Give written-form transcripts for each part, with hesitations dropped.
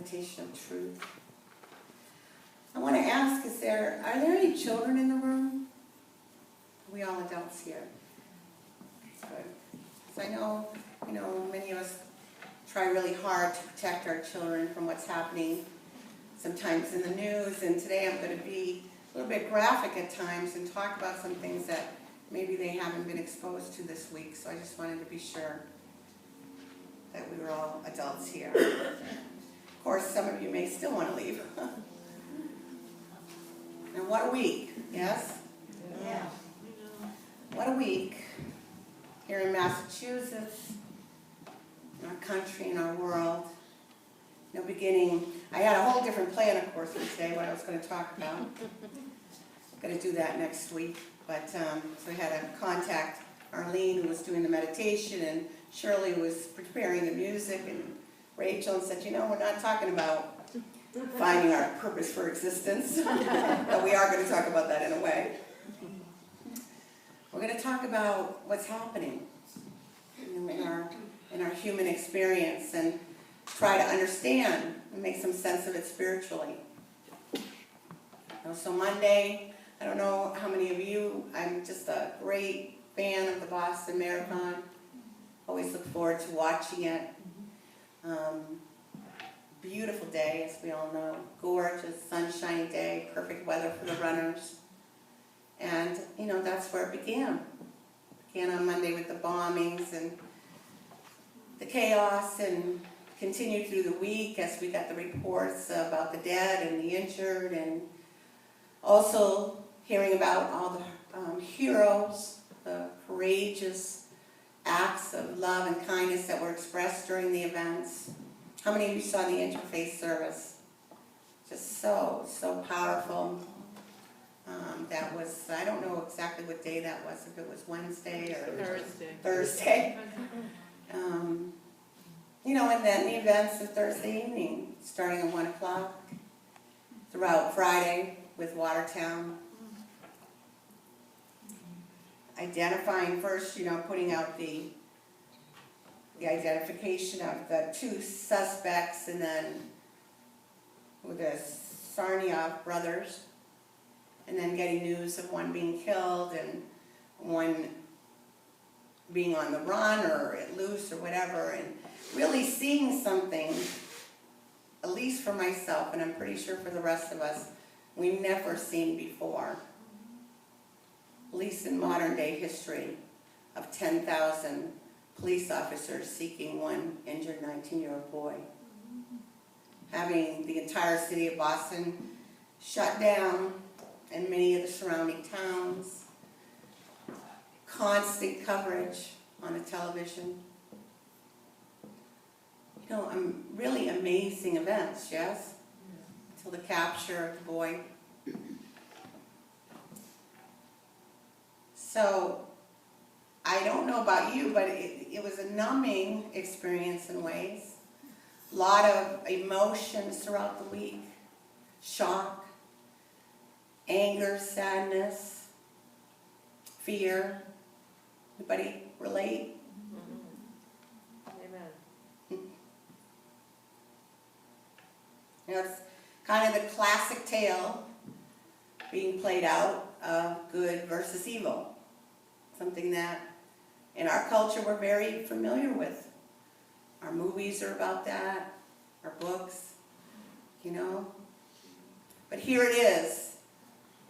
meditation of truth. I want to ask, are there any children in the room? Are we all adults here? Good. So I know, many of us try really hard to protect our children from what's happening sometimes in the news, and today I'm going to be a little bit graphic at times and talk about some things that maybe they haven't been exposed to this week, so I just wanted to be sure that we were all adults here. Of course, some of you may still want to leave. And what a week, yes? Yeah. What a week here in Massachusetts, in our country, in our world. I had a whole different plan, of course, for today, what I was going to talk about. I'm going to do that next week. But so we had to contact Arlene, who was doing the meditation, and Shirley was preparing the music, and Rachel, and said, we're not talking about finding our purpose for existence, but we are going to talk about that in a way. We're going to talk about what's happening in our human experience and try to understand and make some sense of it spiritually. So Monday, I don't know how many of you, I'm just a great fan of the Boston Marathon. Always look forward to watching it. Beautiful day, as we all know. Gorgeous, sunshiny day, perfect weather for the runners. And, that's where it began. It began on Monday with the bombings and the chaos, and continued through the week as we got the reports about the dead and the injured, and also hearing about all the heroes, the courageous acts of love and kindness that were expressed during the events. How many of you saw the interfaith service? Just so powerful. That was, I don't know exactly what day that was, if it was Wednesday or Thursday. And then the events of Thursday evening, starting at 1 o'clock, throughout Friday with Watertown. Identifying first, putting out the identification of the two suspects, and then with the Sarniov brothers, and then getting news of one being killed and one being on the run or loose or whatever, and really seeing something, at least for myself, and I'm pretty sure for the rest of us, we've never seen before, at least in modern day history, of 10,000 police officers seeking one injured 19-year-old boy. Having the entire city of Boston shut down, and many of the surrounding towns, constant coverage on the television. Really amazing events, yes? Until the capture of the boy. So, I don't know about you, but it was a numbing experience in ways. A lot of emotions throughout the week. Shock, anger, sadness, fear. Anybody relate? Amen. It's kind of the classic tale being played out of good versus evil. Something that in our culture we're very familiar with. Our movies are about that, our books, But here it is,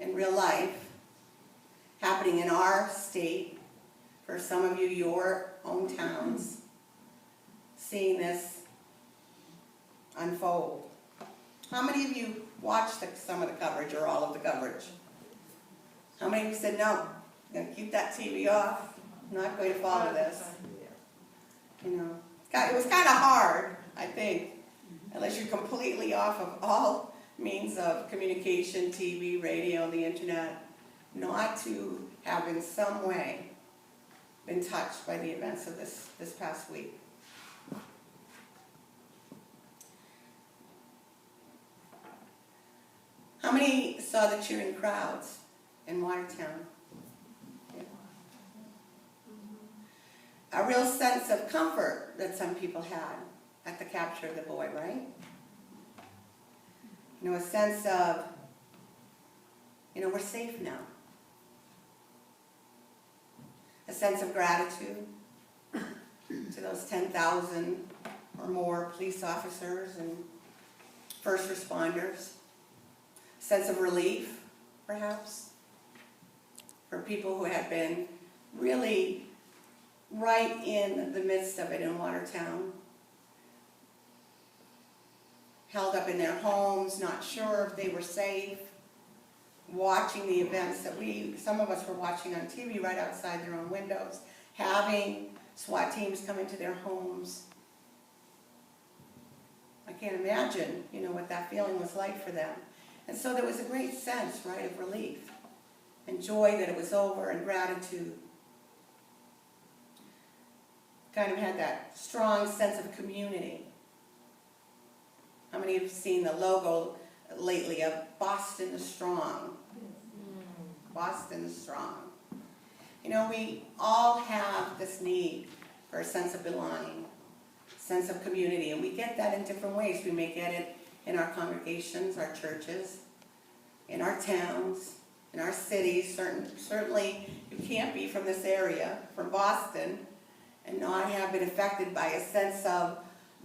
in real life, happening in our state, for some of you, your own towns, seeing this unfold. How many of you watched some of the coverage or all of the coverage? How many of you said, no, I'm going to keep that TV off, I'm not going to follow this? It was kind of hard, I think, unless you're completely off of all means of communication, TV, radio, the internet, not to have in some way been touched by the events of this past week. How many saw the cheering crowds in Watertown? Yeah. A real sense of comfort that some people had at the capture of the boy, right? a sense of, we're safe now. A sense of gratitude to those 10,000 or more police officers and first responders. A sense of relief, perhaps, for people who had been really right in the midst of it in Watertown. Held up in their homes, not sure if they were safe, watching the events that some of us were watching on TV right outside their own windows, having SWAT teams come into their homes. I can't imagine, what that feeling was like for them. And so there was a great sense, right, of relief and joy that it was over and gratitude. Kind of had that strong sense of community. How many have seen the logo lately of Boston is Strong? Boston is Strong. We all have this need for a sense of belonging, sense of community, and we get that in different ways. We may get it in our congregations, our churches, in our towns, in our cities. Certainly, you can't be from this area, from Boston, and not have been affected by a sense of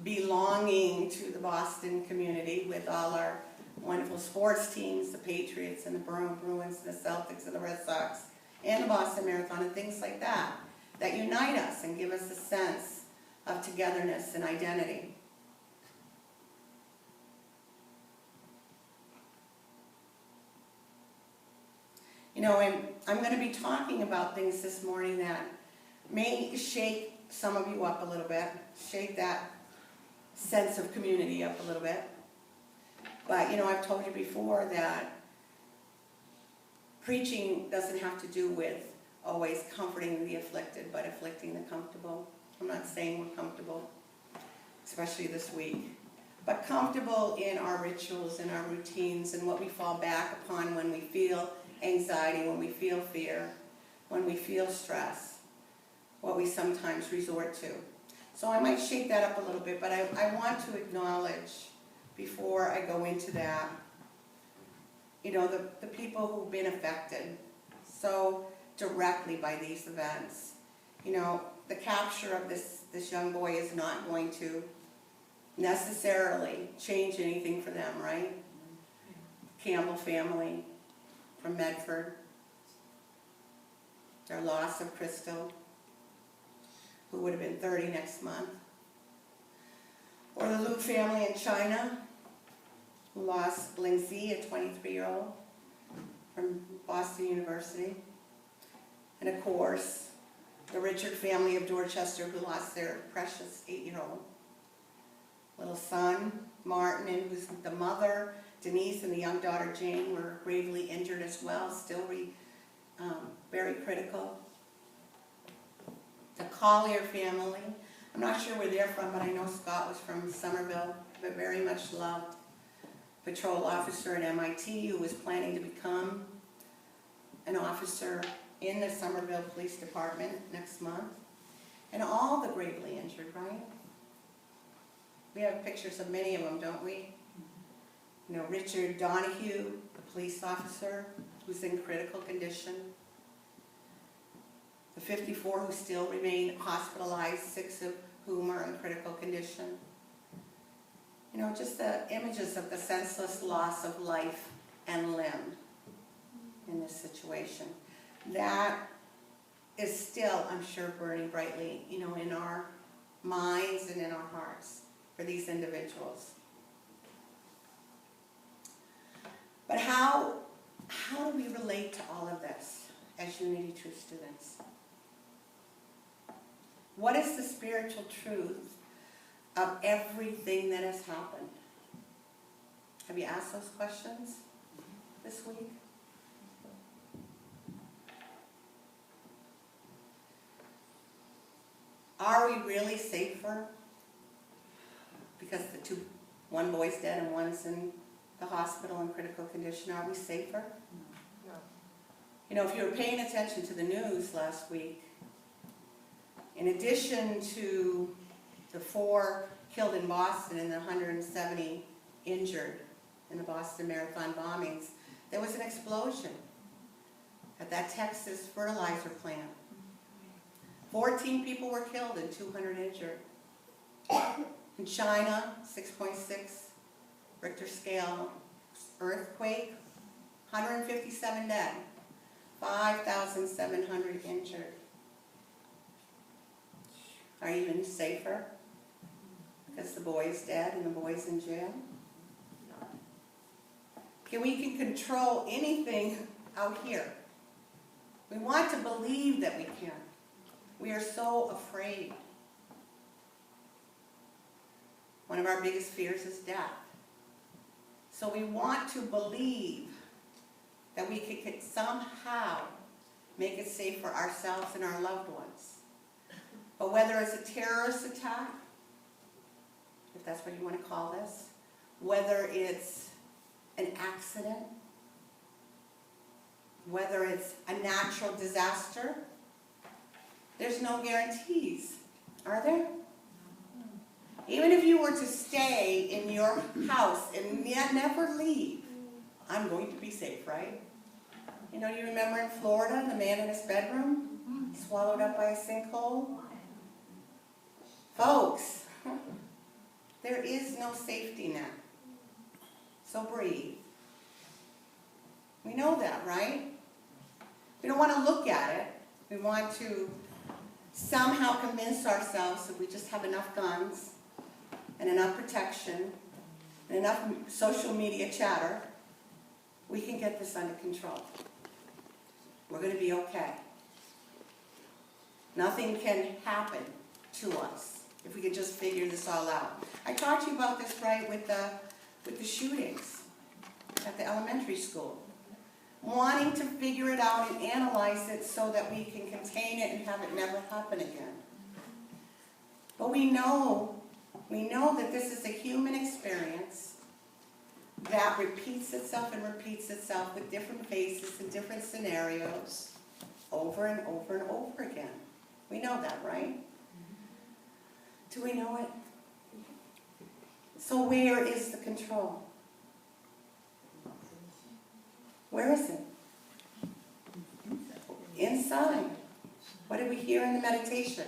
belonging to the Boston community with all our wonderful sports teams, the Patriots and the Bruins and the Celtics and the Red Sox and the Boston Marathon and things like that, that unite us and give us a sense of togetherness and identity. And I'm going to be talking about things this morning that may shake some of you up a little bit, shake that sense of community up a little bit. But, I've told you before that preaching doesn't have to do with always comforting the afflicted, but afflicting the comfortable. I'm not saying we're comfortable, especially this week, but comfortable in our rituals and our routines and what we fall back upon when we feel anxiety, when we feel fear, when we feel stress, what we sometimes resort to. So I might shake that up a little bit, but I want to acknowledge, before I go into that, the people who've been affected so directly by these events. The capture of this young boy is not going to necessarily change anything for them, right? Campbell family from Medford, their loss of Crystal, who would have been 30 next month. Or the Liu family in China, who lost Ling Zi, a 23-year-old from Boston University. And of course, the Richard family of Dorchester, who lost their precious 8-year-old little son, Martin, and who's the mother, Denise, and the young daughter, Jane, were gravely injured as well, still very critical. The Collier family, I'm not sure where they're from, but I know Scott was from Somerville, but very much loved patrol officer at MIT who was planning to become an officer in the Somerville Police Department next month. And all the gravely injured, right? We have pictures of many of them, don't we? Richard Donahue, the police officer, who's in critical condition. The 54 who still remain hospitalized, 6 of whom are in critical condition. Just the images of the senseless loss of life and limb in this situation. That is still, I'm sure, burning brightly, in our minds and in our hearts for these individuals. But how do we relate to all of this as Unity True students? What is the spiritual truth of everything that has happened? Have you asked those questions this week? Are we really safer? Because one boy's dead and one's in the hospital in critical condition. Are we safer? No. If you were paying attention to the news last week, in addition to the 4 killed in Boston and the 170 injured in the Boston Marathon bombings, there was an explosion at that Texas fertilizer plant. 14 people were killed and 200 injured. In China, 6.6 Richter scale earthquake, 157 dead, 5,700 injured. Are you any safer because the boy's dead and the boy's in jail? We can control anything out here. We want to believe that we can. We are so afraid. One of our biggest fears is death. So we want to believe that we could somehow make it safe for ourselves and our loved ones. But whether it's a terrorist attack, if that's what you want to call this, whether it's an accident, whether it's a natural disaster, there's no guarantees, are there? Even if you were to stay in your house and yet never leave, I'm going to be safe, right? You know, you remember in Florida, the man in his bedroom, swallowed up by a sinkhole? Folks, there is no safety net. So breathe. We know that, right? We don't want to look at it. We want to somehow convince ourselves that we just have enough guns and enough protection and enough social media chatter, we can get this under control. We're going to be okay. Nothing can happen to us if we can just figure this all out. I talked to you about this, right, with the shootings at the elementary school. Wanting to figure it out and analyze it so that we can contain it and have it never happen again. But we know that this is a human experience that repeats itself and repeats itself with different faces and different scenarios over and over and over again. We know that, right? Do we know it? So where is the control? Where is it? Inside. What did we hear in the meditation?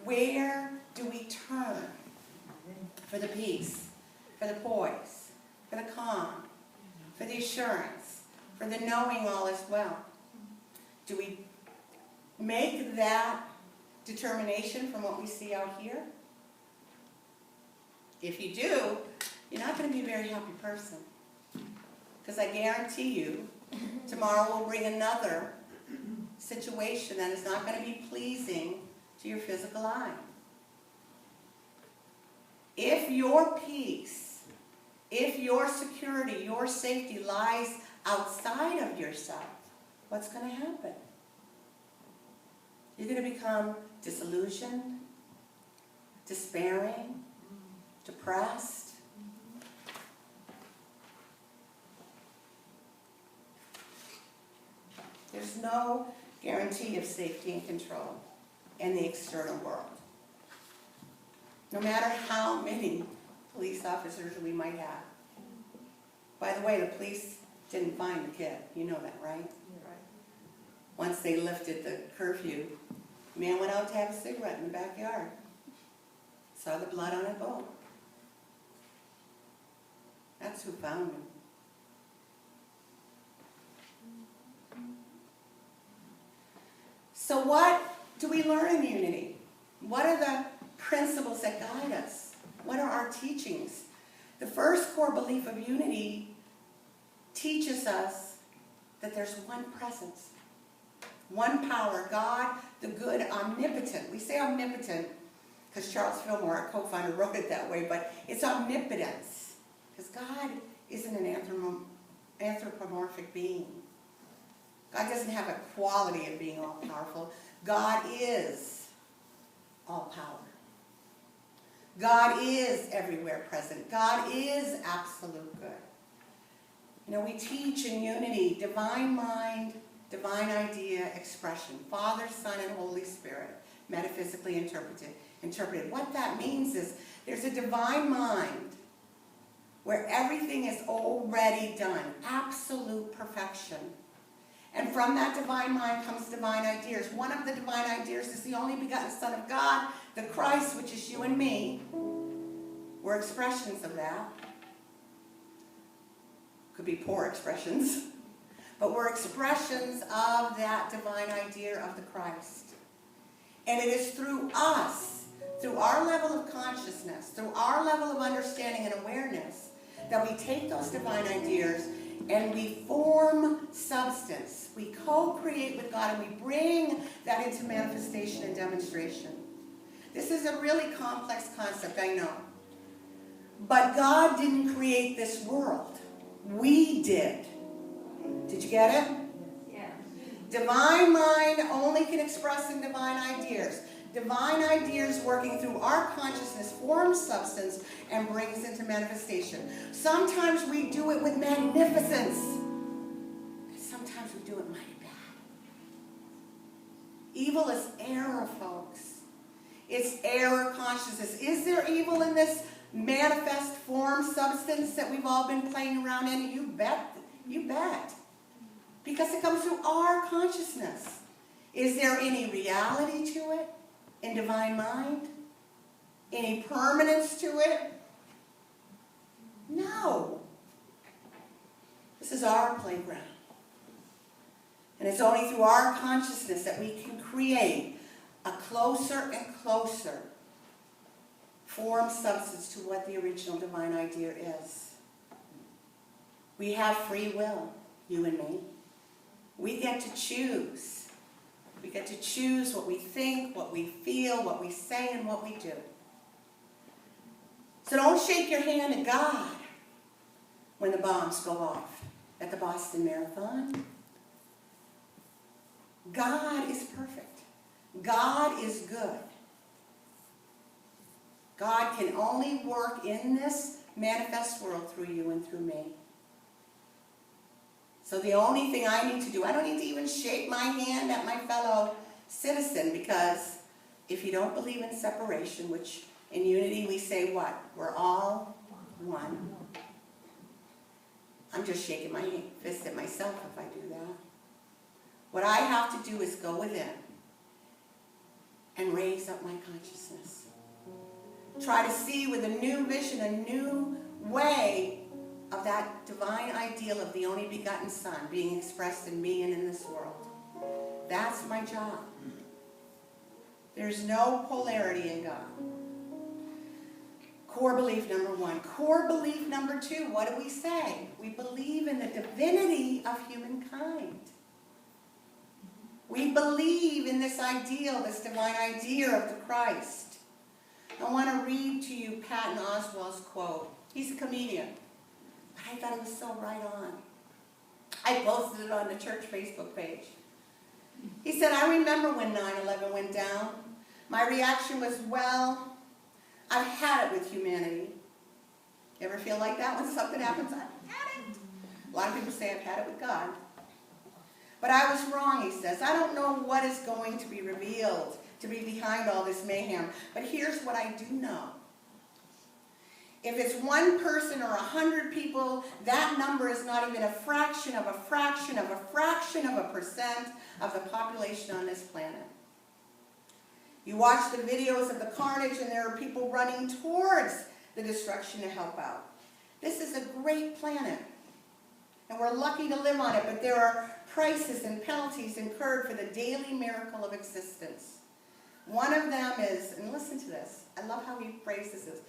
Where do we turn for the peace, for the poise, for the calm, for the assurance, for the knowing all is well? Do we make that determination from what we see out here? If you do, you're not going to be a very happy person. Because I guarantee you, tomorrow will bring another situation that is not going to be pleasing to your physical eye. If your peace, if your security, your safety lies outside of yourself, what's going to happen? You're going to become disillusioned, despairing, depressed. There's no guarantee of safety and control in the external world. No matter how many police officers we might have. By the way, the police didn't find the kid. You know that, right? You're right. Once they lifted the curfew, the man went out to have a cigarette in the backyard. Saw the blood on a boat. That's who found him. So what do we learn in unity? What are the principles that guide us? What are our teachings? The first core belief of unity teaches us that there's one presence, one power, God, the good, omnipotent. We say omnipotent because Charles Fillmore, our co-founder, wrote it that way, but it's omnipotence because God isn't an anthropomorphic being. God doesn't have a quality of being all-powerful. God is all-power. God is everywhere present. God is absolute good. You know, we teach in unity, divine mind, divine idea, expression. Father, Son, and Holy Spirit, metaphysically interpreted. What that means is there's a divine mind where everything is already done, absolute perfection. And from that divine mind comes divine ideas. One of the divine ideas is the only begotten Son of God, the Christ, which is you and me. We're expressions of that. Could be poor expressions. But we're expressions of that divine idea of the Christ. And it is through us, through our level of consciousness, through our level of understanding and awareness, that we take those divine ideas and we form substance. We co-create with God and we bring that into manifestation and demonstration. This is a really complex concept, I know. But God didn't create this world. We did. Did you get it? Yeah. Divine mind only can express in divine ideas. Divine ideas working through our consciousness forms substance and brings into manifestation. Sometimes we do it with magnificence. And sometimes we do it mighty bad. Evil is error, folks. It's error consciousness. Is there evil in this manifest form substance that we've all been playing around in? You bet. You bet. Because it comes through our consciousness. Is there any reality to it in divine mind? Any permanence to it? No. This is our playground. And it's only through our consciousness that we can create a closer and closer form substance to what the original divine idea is. We have free will, you and me. We get to choose. We get to choose what we think, what we feel, what we say, and what we do. So don't shake your hand at God when the bombs go off at the Boston Marathon. God is perfect. God is good. God can only work in this manifest world through you and through me. So the only thing I need to do, I don't need to even shake my hand at my fellow citizen, because if you don't believe in separation, which in unity we say what? We're all one. I'm just shaking my fist at myself if I do that. What I have to do is go within and raise up my consciousness. Try to see with a new vision, a new way of that divine ideal of the only begotten Son being expressed in me and in this world. That's my job. There's no polarity in God. Core belief number one. Core belief number two, what do we say? We believe in the divinity of humankind. We believe in this ideal, this divine idea of the Christ. I want to read to you Patton Oswalt's quote. He's a comedian, but I thought it was so right on. I posted it on the church Facebook page. He said, I remember when 9/11 went down. My reaction was, well, I've had it with humanity. Ever feel like that when something happens? I've had it. A lot of people say I've had it with God. But I was wrong, he says. I don't know what is going to be revealed to be behind all this mayhem. But here's what I do know. If it's one person or 100 people, that number is not even a fraction of a fraction of a fraction of a percent of the population on this planet. You watch the videos of the carnage and there are people running towards the destruction to help out. This is a great planet. And we're lucky to live on it, but there are prices and penalties incurred for the daily miracle of existence. One of them is, and listen to this, I love how he phrases this.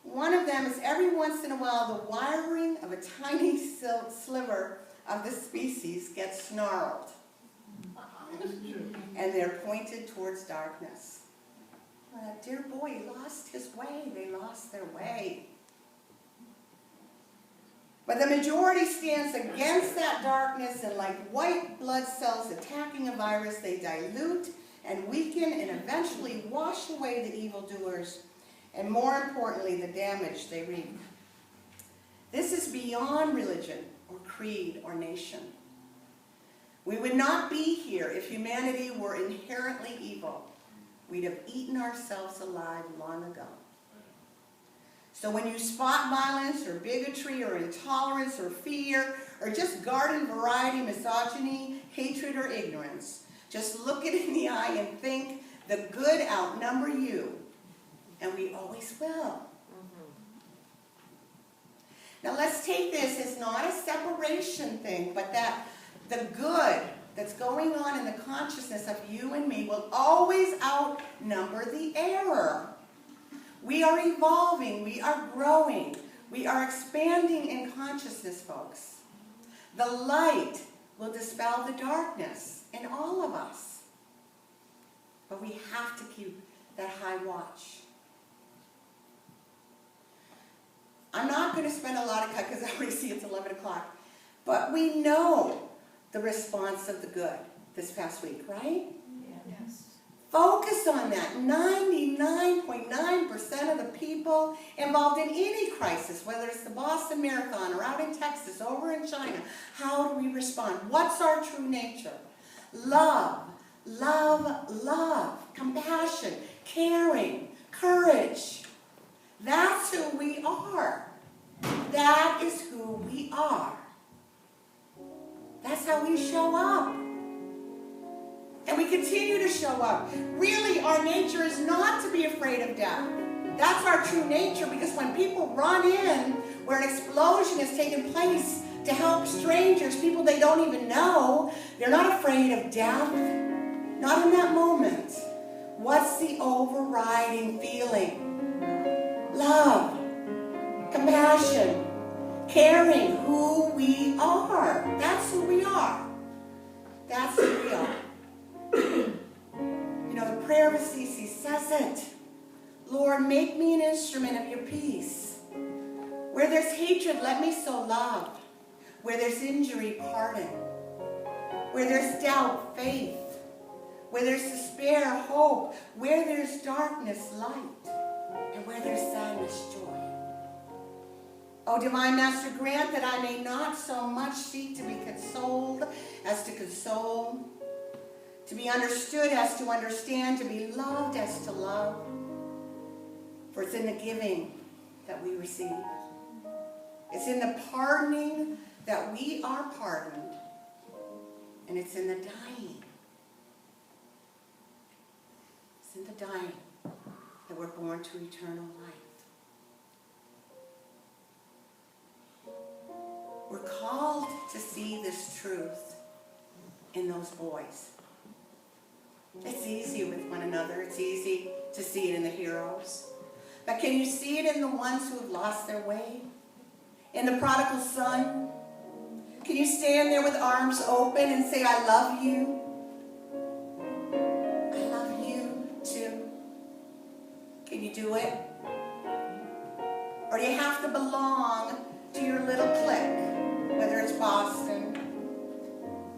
One of them is every once in a while the wiring of a tiny sliver of the species gets snarled. And they're pointed towards darkness. Dear boy, he lost his way. They lost their way. But the majority stands against that darkness, and like white blood cells attacking a virus, they dilute and weaken and eventually wash away the evildoers, and more importantly, the damage they wreak. This is beyond religion or creed or nation. We would not be here if humanity were inherently evil. We'd have eaten ourselves alive long ago. So when you spot violence or bigotry or intolerance or fear or just garden variety misogyny, hatred, or ignorance, just look it in the eye and think the good outnumber you. And we always will. Now let's take this as not a separation thing, but that the good that's going on in the consciousness of you and me will always outnumber the error. We are evolving, we are growing, we are expanding in consciousness, folks. The light will dispel the darkness in all of us. But we have to keep that high watch. I'm not going to spend a lot of time because I already see it's 11 o'clock. But we know the response of the good this past week, right? Yes. Focus on that. 99.9% of the people involved in any crisis, whether it's the Boston Marathon or out in Texas, over in China, how do we respond? What's our true nature? Love, love, love, compassion, caring, courage. That's who we are. That is who we are. That's how we show up. And we continue to show up. Really, our nature is not to be afraid of death. That's our true nature, because when people run in where an explosion has taken place to help strangers, people they don't even know, they're not afraid of death. Not in that moment. What's the overriding feeling? Love, compassion, caring, who we are. That's who we are. That's who we are. You know, the prayer of Assisi says it. Lord, make me an instrument of your peace. Where there's hatred, let me sow love. Where there's injury, pardon. Where there's doubt, faith. Where there's despair, hope. Where there's darkness, light. And where there's sadness, joy. O Divine Master, grant that I may not so much seek to be consoled as to console, to be understood as to understand, to be loved as to love. For it's in the giving that we receive. It's in the pardoning that we are pardoned. And it's in the dying. It's in the dying that we're born to eternal life. We're called to see this truth in those boys. It's easy with one another. It's easy to see it in the heroes. But can you see it in the ones who have lost their way? In the prodigal son? Can you stand there with arms open and say, I love you? I love you too. Can you do it? Or do you have to belong to your little clique, whether it's Boston,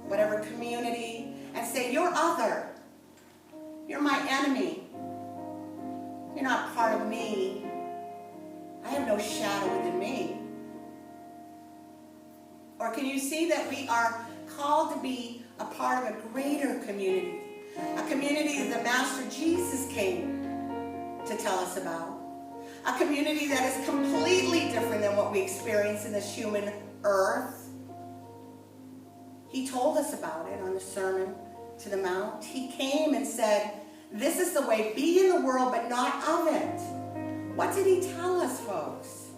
whatever community, and say, you're other. You're my enemy. You're not part of me. I have no shadow within me. Or can you see that we are called to be a part of a greater community? A community that the Master Jesus came to tell us about. A community that is completely different than what we experience in this human earth. He told us about it on the Sermon to the Mount. He came and said, this is the way, be in the world, but not of it. What did he tell us, folks?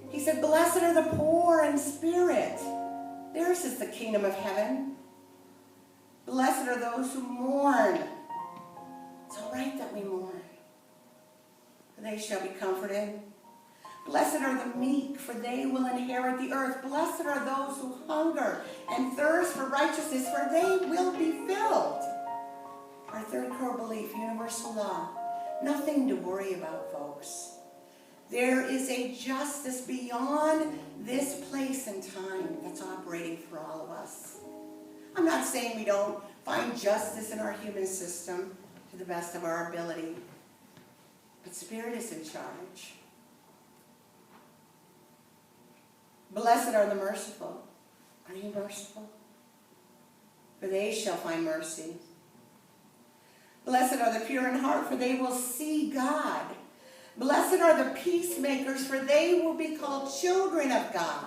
He said, blessed are the poor in spirit. Theirs is the kingdom of heaven. Blessed are those who mourn. It's all right that we mourn, for they shall be comforted. Blessed are the meek, for they will inherit the earth. Blessed are those who hunger and thirst for righteousness, for they will be filled. Our third core belief, universal law. Nothing to worry about, folks. There is a justice beyond this place and time that's operating for all of us. I'm not saying we don't find justice in our human system to the best of our ability, but Spirit is in charge. Blessed are the merciful. Are you merciful? For they shall find mercy. Blessed are the pure in heart, for they will see God. Blessed are the peacemakers, for they will be called children of God.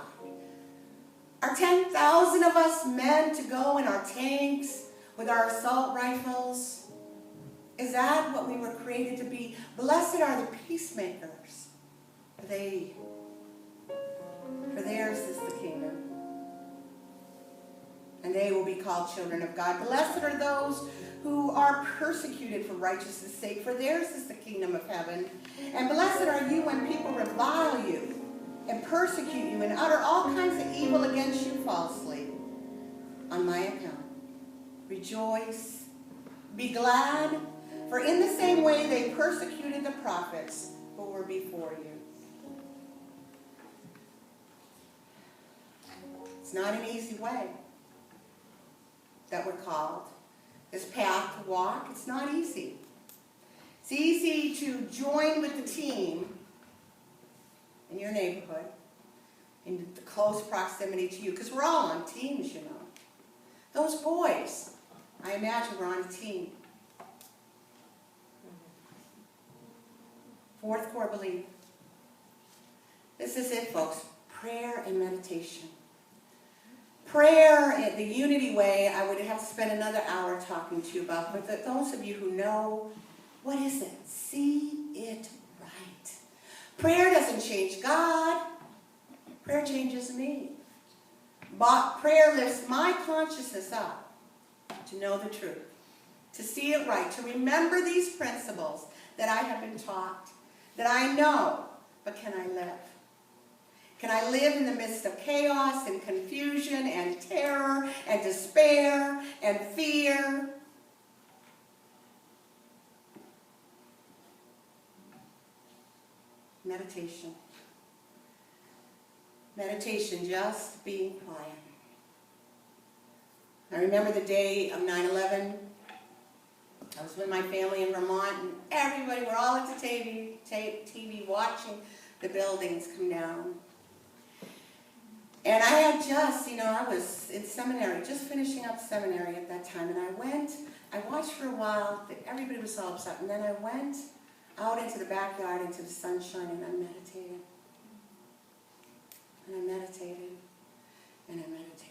Are 10,000 of us men to go in our tanks with our assault rifles? Is that what we were created to be? Blessed are the peacemakers, for theirs is the kingdom. And they will be called children of God. Blessed are those who are persecuted for righteousness' sake, for theirs is the kingdom of heaven. And blessed are you when people revile you and persecute you and utter all kinds of evil against you falsely on my account. Rejoice, be glad, for in the same way they persecuted the prophets who were before you. It's not an easy way that we're called. This path to walk, it's not easy. It's easy to join with the team in your neighborhood, in the close proximity to you, because we're all on teams, you know. Those boys, I imagine we're on a team. Fourth core belief. This is it, folks. Prayer and meditation. Prayer, the unity way, I would have to spend another hour talking to you about, but those of you who know, what is it? See it right. Prayer doesn't change God. Prayer changes me. But prayer lifts my consciousness up to know the truth, to see it right, to remember these principles that I have been taught, that I know, but can I live? Can I live in the midst of chaos and confusion and terror and despair and fear? Meditation. Meditation, just being quiet. I remember the day of 9/11. I was with my family in Vermont, and everybody, we're all at the TV watching the buildings come down. And I had just, I was in seminary, just finishing up seminary at that time, and I watched for a while, everybody was all upset, and then I went out into the backyard, into the sunshine, and I meditated. And I meditated, and I meditated.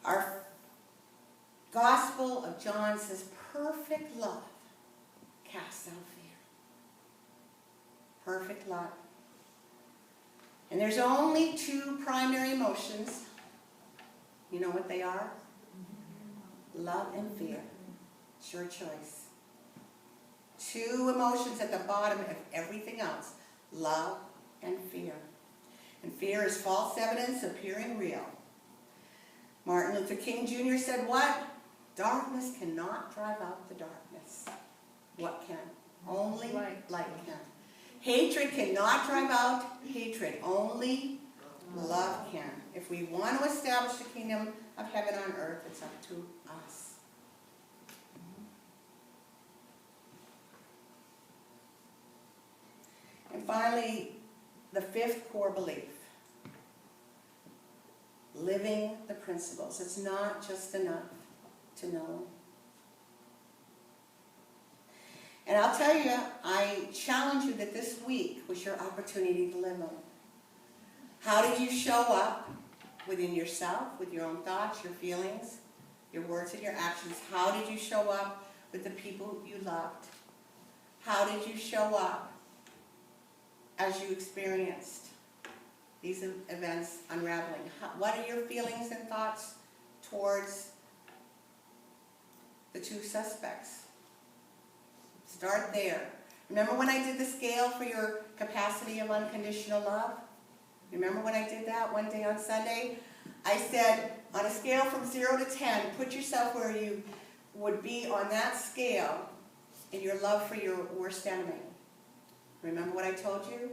Our Gospel of John says, perfect love casts out fear. Perfect love. And there's only two primary emotions. You know what they are? Love and fear. It's your choice. Two emotions at the bottom of everything else. Love and fear. And fear is false evidence appearing real. Martin Luther King Jr. said what? Darkness cannot drive out the darkness. What can? Only light can. Hatred cannot drive out hatred. Only love can. If we want to establish the kingdom of heaven on earth, it's up to us. And finally, the fifth core belief. Living the principles. It's not just enough to know. And I'll tell you, I challenge you that this week was your opportunity to live them. How did you show up within yourself, with your own thoughts, your feelings, your words and your actions? How did you show up with the people you loved? How did you show up as you experienced these events unraveling? What are your feelings and thoughts towards the two suspects? Start there. Remember when I did the scale for your capacity of unconditional love? Remember when I did that one day on Sunday? I said, on a scale from 0 to 10, put yourself where you would be on that scale in your love for your worst enemy. Remember what I told you?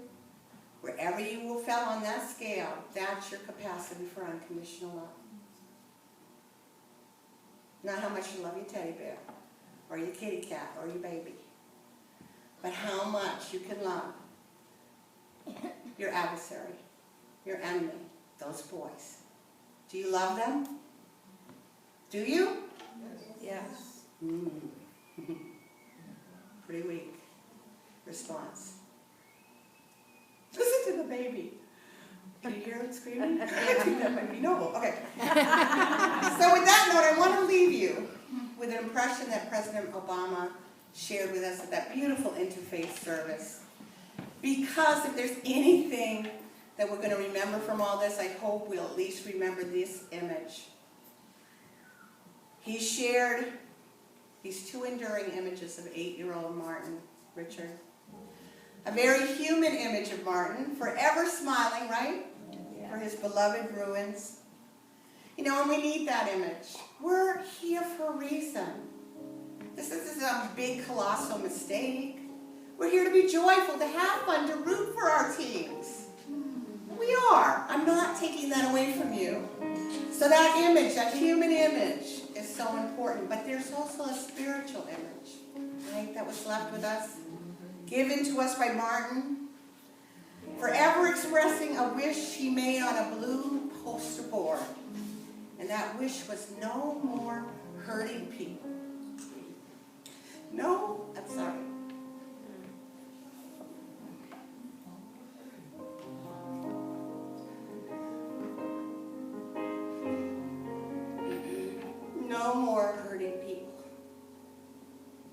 Wherever you fell on that scale, that's your capacity for unconditional love. Not how much you love your teddy bear, or your kitty cat, or your baby, but how much you can love your adversary, your enemy, those boys. Do you love them? Do you? Yes. Pretty weak response. Listen to the baby. Can you hear it screaming? I think that might be noble. Okay. So with that note, I want to leave you with an impression that President Obama shared with us at that beautiful interfaith service. Because if there's anything that we're going to remember from all this, I hope we'll at least remember this image. He shared these two enduring images of 8-year-old Martin Richard. A very human image of Martin, forever smiling, right? Yeah. For his beloved ruins. You know, and we need that image. We're here for a reason. This isn't a big, colossal mistake. We're here to be joyful, to have fun, to root for our teams. We are. I'm not taking that away from you. So that image, that human image, is so important. But there's also a spiritual image, right, that was left with us, given to us by Martin, forever expressing a wish he made on a blue poster board. And that wish was no more hurting people. No, I'm sorry. No more hurting people.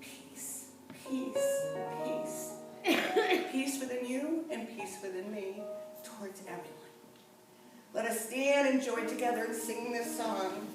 Peace, peace, peace. Peace within you and peace within me towards everyone. Let us stand and join together and sing this song.